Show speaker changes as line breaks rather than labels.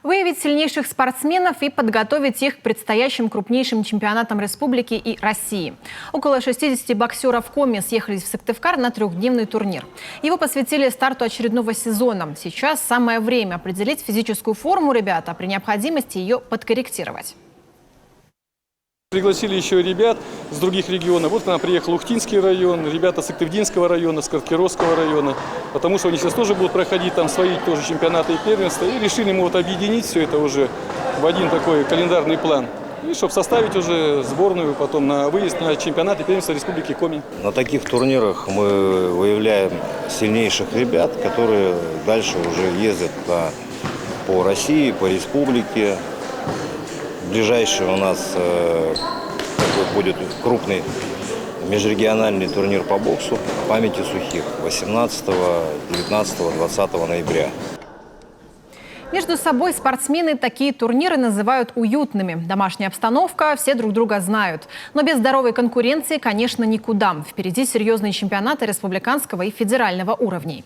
Выявить сильнейших спортсменов и подготовить их к предстоящим крупнейшим чемпионатам республики и России. Около 60 боксеров Коми съехались в Сыктывкар на трехдневный турнир. Его посвятили старту очередного сезона. Сейчас самое время определить физическую форму ребят, а при необходимости ее подкорректировать.
Пригласили еще ребят с других регионов. Вот к нам приехал Ухтинский район, ребята с Сыктывдинского района, с Каркировского района. Потому что они сейчас тоже будут проходить там свои тоже чемпионаты и первенства. И решили мы вот объединить все это уже в один такой календарный план. И чтобы составить уже сборную потом на выезд на чемпионат и первенство Республики Коми.
На таких турнирах мы выявляем сильнейших ребят, которые дальше уже ездят по России, по республике. Ближайший у нас будет крупный межрегиональный турнир по боксу памяти сухих 18, 19, 20 ноября.
Между собой спортсмены такие турниры называют уютными. Домашняя обстановка, все друг друга знают. Но без здоровой конкуренции, конечно, никуда. Впереди серьезные чемпионаты республиканского и федерального уровней.